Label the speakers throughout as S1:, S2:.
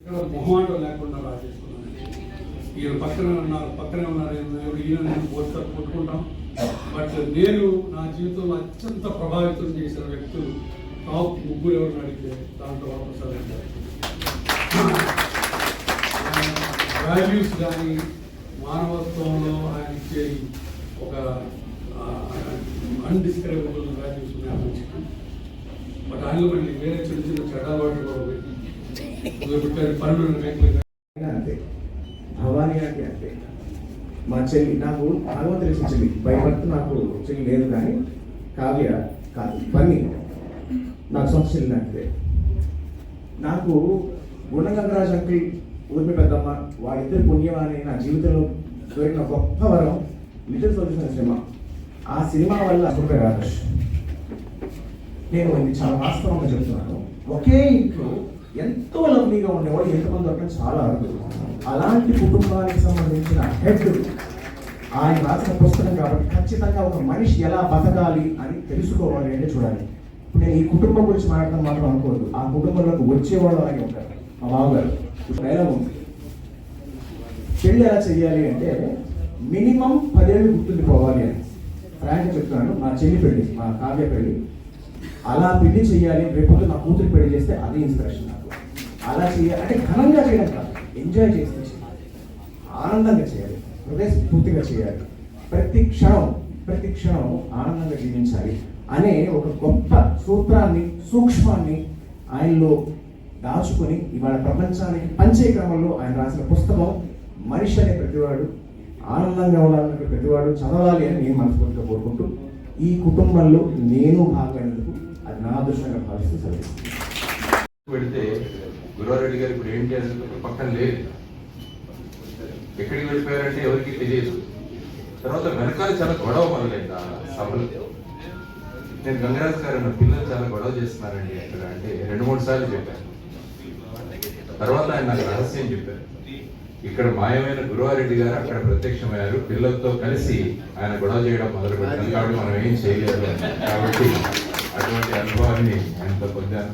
S1: మొహమాటం లేకుండా రాసేసుకున్నాను. ఈయన పక్కనే ఉన్నారు ఈయన నేను కొట్టుకుంటాం. బట్ నేను నా జీవితంలో అత్యంత ప్రభావితం చేసిన వ్యక్తులు టాప్ ముగ్గురు ఎవరిని అడిగితే దాంట్లో వాపసు వాల్యూస్ కానీ మానవత్వంలో ఆయన ఇచ్చే ఒక అన్డిస్క్రైబుల్ వాల్యూస్ ఉన్నాయి మంచిగా. బట్ ఆయనలో మళ్ళీ వేరే చిన్న చిన్న చెడ్డవాళ్ళు కూడా పెట్టారు పనులు
S2: అంతే. భవానీ అంటే అంతే. మా చెల్లి నాకు భగవంతు తెలిసిన చెల్లి భయపడుతూ నాకు చెల్లి లేదు, కానీ కావ్య కాదు పని నాకు సొంత చెల్లి అంతే. నాకు గుణగంగరాజ్ అంకిల్ ఊర్మి పెద్దమ్మ వాడిద్దరు పుణ్యం అని నా జీవితంలో దొరికిన గొప్ప వరం లిటిల్ సొల్యూషన్ సినిమా. ఆ సినిమా వల్ల అప్పుడు రాదు. నేను ఇది చాలా వాస్తవంగా చెప్తున్నాను. ఒకే ఇంట్లో ఎంతో లవ్లీగా ఉండేవాడు ఎంతమంది దొరకడం చాలా అరుదు. అలాంటి కుటుంబానికి సంబంధించిన హెడ్ ఆయన రాసిన పుస్తకం కాబట్టి ఖచ్చితంగా ఒక మనిషి ఎలా బతకాలి అని తెలుసుకోవాలి అంటే చూడాలి. నేను ఈ కుటుంబం గురించి మాట్లాడటం మాత్రం అనుకోవద్దు, ఆ కుటుంబంలోకి వచ్చేవాడు అలాగే ఉంటారు. మా బావగారు డైలాగ్ ఉంది, పెళ్ళి ఎలా చెయ్యాలి అంటే మినిమం 10 ఏళ్ళు గుర్తుండిపోవాలి అని. ఫ్రాంక్గా చెప్తున్నాను, మా చెల్లి పెళ్ళి, మా కావ్య పెళ్ళి అలా పెళ్లి చేయాలి. రేపు నా కూతురు పెళ్లి చేస్తే అదే ఇన్స్పిరేషన్ నాకు. అలా చేయాలి అంటే ఘనంగా చేయడం కాదు, ఎంజాయ్ చేస్తే చేయాలి, ఆనందంగా చేయాలి, హృదయస్ఫూర్తిగా చేయాలి, ప్రతి క్షణం ఆనందంగా జీవించాలి అనే ఒక గొప్ప సూత్రాన్ని సూక్ష్మాన్ని ఆయనలో దాచుకొని ఇవాళ ప్రపంచానికి పంచే క్రమంలో ఆయన రాసిన పుస్తకం మనిషి అనే ప్రతివాడు ఆనందంగా ఉండాలనే ప్రతివాడు చదవాలి అని నేను మనస్ఫూర్తిగా కోరుకుంటూ ఈ కుటుంబంలో నేను భాగమైనందుకు అది నా అదృష్టంగా భావిస్తూ చదివి
S3: పెడితే గురువారెడ్డి గారు ఇప్పుడు ఏంటి అనేది పక్కన లేదు. ఎక్కడికి వెళ్ళిపోయారంటే ఎవరికి తెలియదు. తర్వాత వెనకాల చాలా గొడవ మొదలైంది ఆ సభలు. నేను గంగరాజు గారు నా పిల్లలు చాలా గొడవ చేస్తున్నారండి అక్కడ అంటే 2-3 సార్లు చెప్పాను. తర్వాత ఆయన నాకు రహస్యం చెప్పారు. ఇక్కడ మాయమైన గురువారెడ్డి గారు అక్కడ ప్రత్యక్షమయ్యారు, పిల్లలతో కలిసి ఆయన గొడవ చేయడం మొదలు పెట్టారు. కాబట్టి మనం ఏం చేయలేదు. కాబట్టి అటువంటి అనుభవాన్ని ఆయనతో పొందాను.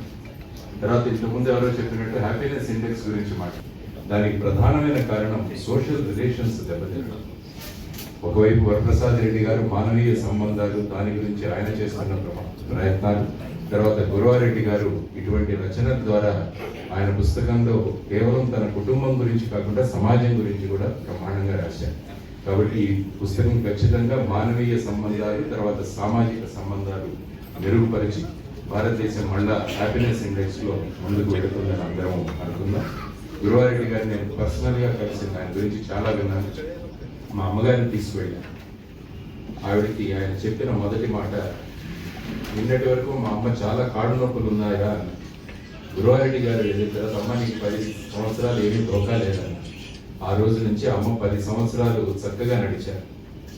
S3: తర్వాత ఇంతకుముందు ఎవరో చెప్పినట్టు హ్యాపీనెస్ ఇండెక్స్ గురించి మాట్లాడు. దానికి ప్రధానమైన కారణం సోషల్ రిలేషన్స్ దెబ్బతింటాం. ఒకవైపు వరప్రసాద్ రెడ్డి గారు మానవీయ సంబంధాలు, దాని గురించి ఆయన చేస్తున్న ప్రయత్నాలు, తర్వాత గురువారెడ్డి గారు ఇటువంటి రచనల ద్వారా ఆయన పుస్తకంలో కేవలం తన కుటుంబం గురించి కాకుండా సమాజం గురించి కూడా బ్రహ్మాండంగా రాశారు. కాబట్టి ఈ పుస్తకం ఖచ్చితంగా మానవీయ సంబంధాలు, తర్వాత సామాజిక సంబంధాలు మెరుగుపరిచి భారతదేశం మళ్ళా హ్యాపీనెస్ ఇండెక్స్ లో ముందుకు వెళుతుందని అందరం అనుకుందాం. గురువారెడ్డి గారిని నేను పర్సనల్ గా కలిసి ఆయన గురించి చాలా విన్నాను. మా అమ్మగారిని తీసుకువెళ్ళాను. ఆవిడకి ఆయన చెప్పిన మొదటి మాట, నిన్నటి వరకు మా అమ్మ చాలా కాడు నొప్పులు ఉన్నాయా అన్న. గురువారెడ్డి గారు వెళ్ళిన తర్వాత అమ్మ నీకు 10 సంవత్సరాలు ఏమీ దోకా లేదన్న. ఆ రోజు నుంచి అమ్మ 10 సంవత్సరాలు చక్కగా నడిచారు.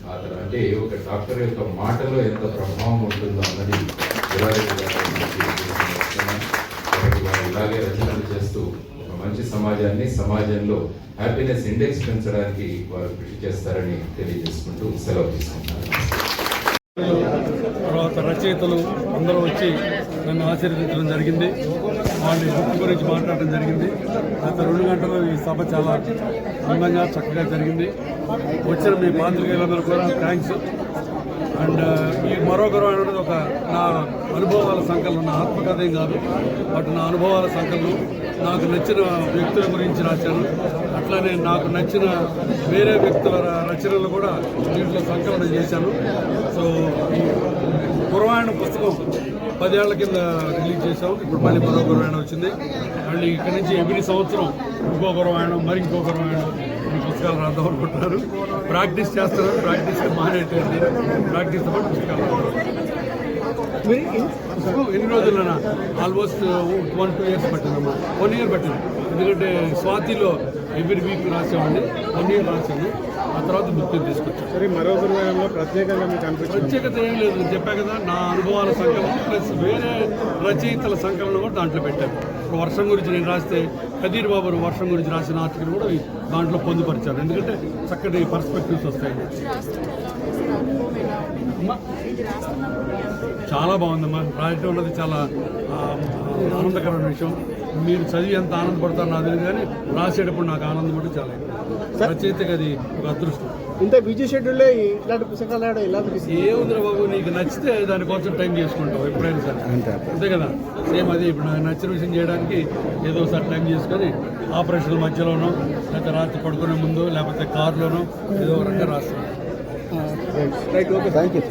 S3: ఆ తర్వాత అంటే ఒక డాక్టర్ యొక్క మాటలో ఎంత ప్రభావం ఉంటుందో అన్నది గురువారెడ్డి గారు వారు ఇలాగే రచనలు చేస్తూ ఒక మంచి సమాజాన్ని, సమాజంలో హ్యాపీనెస్ ఇండెక్స్ పెంచడానికి వారు కృషి చేస్తారని తెలియజేసుకుంటూ సెలవు తీసుకుంటారు.
S1: తర్వాత రచయితలు అందరూ వచ్చి నన్ను ఆశీర్వదించడం జరిగింది. వాళ్ళ బుక్ గురించి మాట్లాడడం జరిగింది. గత 2 గంటలు ఈ సభ చాలా అందంగా చక్కగా జరిగింది. వచ్చిన మీ పాత్రికేయులందరూ కూడా థ్యాంక్స్. అండ్ ఈ మరో గౌరవం అనేది ఒక నా అనుభవాల సంకలనం, నా ఆత్మకథ ఏం కాదు, బట్ నా అనుభవాల సంకలనం. నాకు నచ్చిన వ్యక్తుల గురించి రాశాను. అట్లానే నాకు నచ్చిన వేరే వ్యక్తుల రచనలు కూడా దీంట్లో సంకలనం చేశాను. సో ఈ గురువాయణ పుస్తకం 10 ఏళ్ల కింద రిలీజ్ చేశాం. ఇప్పుడు మళ్ళీ మరో గురువాయణ వచ్చింది. మళ్ళీ ఇక్కడి నుంచి ఎవ్రీ సంవత్సరం ఇంకో గురువాయణం, మరి ఇంకో గురువాయణం ఈ పుస్తకాలు రాద్దాం అనుకుంటున్నారు. ప్రాక్టీస్ చేస్తున్నారు. ప్రాక్టీస్ మానేటండి. ప్రాక్టీస్తో పాటు పుస్తకాలు ఎన్ని రోజులైనా ఆల్మోస్ట్ 1-2 ఇయర్స్ పట్టిందమ్మా. 1 ఇయర్ పట్టింది. ఎందుకంటే స్వాతిలో ఎవ్రీ వీక్ రాసామండి. 1 ఇయర్ రాశాను. ఆ తర్వాత బుక్ తీసుకొచ్చాను.
S4: సరే, మరో గురువారంలో ప్రత్యేకంగా మీకు అనిపించింది?
S1: ప్రత్యేకత ఏం లేదు, నేను చెప్పా కదా, నా అనుభవాల సంకలనం ప్లస్ వేరే రచయితల సంకలనం కూడా దాంట్లో పెట్టాను. ఇప్పుడు వర్షం గురించి నేను రాస్తే కదీర్ బాబు వర్షం గురించి రాసిన ఆర్టికల్ కూడా దాంట్లో పొందుపరిచాను. ఎందుకంటే చక్కటి పర్స్పెక్టివ్స్ వస్తాయండి. చాలా బాగుందమ్మా. రాయటం అన్నది చాలా ఆనందకరమైన విషయం. మీరు చదివి ఎంత ఆనందపడతారో నాకు తెలియదు, కానీ రాసేటప్పుడు నాకు ఆనందం అంటే చాలా ఎక్కువ. రచయితకి అది ఒక అదృష్టం.
S4: ఇంత బిజీ షెడ్యూల్లో ఇట్లాంటి పుస్తకాలు రాయడం ఎలా అనిపిస్తుంది?
S1: ఏముందిరా బాబు, నీకు నచ్చితే దానికోసం టైం చేసుకుంటావు ఎప్పుడైనా సరే, అంతే కదా. సేమ్ అది ఇప్పుడు నాకు నచ్చిన విషయం చేయడానికి ఏదో ఒకసారి టైం చేసుకొని ఆపరేషన్ల మధ్యలోనో, లేకపోతే రాత్రి పడుకునే ముందు, లేకపోతే కారులోనో ఏదో ఒక రకంగా రాస్తాను.
S4: Right, okay, thank you.